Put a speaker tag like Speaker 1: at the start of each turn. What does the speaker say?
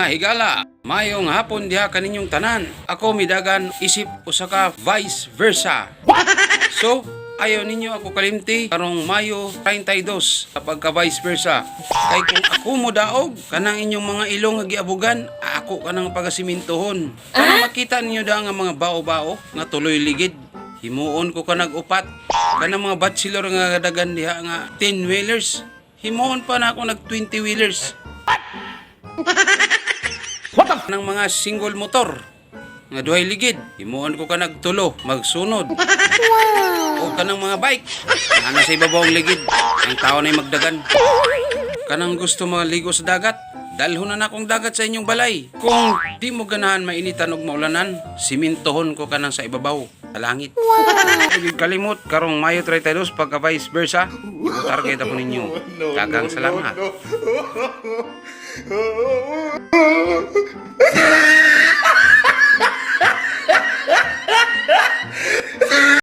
Speaker 1: Mga higala, mayong hapon diha kaninyong tanan. Ako midagan isip usa ka vice versa. So, ayaw ninyo ako kalimti karong Mayo 32 kapag ka vice versa. Kay kung ako mo daog kanang inyong mga ilong nga giabugan, ako kanang pagasimintohon. Kana makita ninyo da nga mga bao-bao nga tuloy ligid. Himuon ko ka nag-upat. Kanang mga bachelor nga dagan diha nga 10-wheelers. Himuon pa na ako nag 20-wheelers. Nang mga single motor nga duhay ligid, himuon ko ka nagtulo, magsunod. O kanang mga bike, ana sa ibabaw ang ligid, ang tao na'y magdagan. Kanang gusto maligo sa dagat, dalhon na akong dagat sa inyong balay. Kung di mo ganahan mainitan og maulanan, simintohon ko kanang sa ibabaw, sa langit. Huwag kalimot, karong Mayo 32 pagka vice versa, ibutarget ako ninyo. Dagang salamat.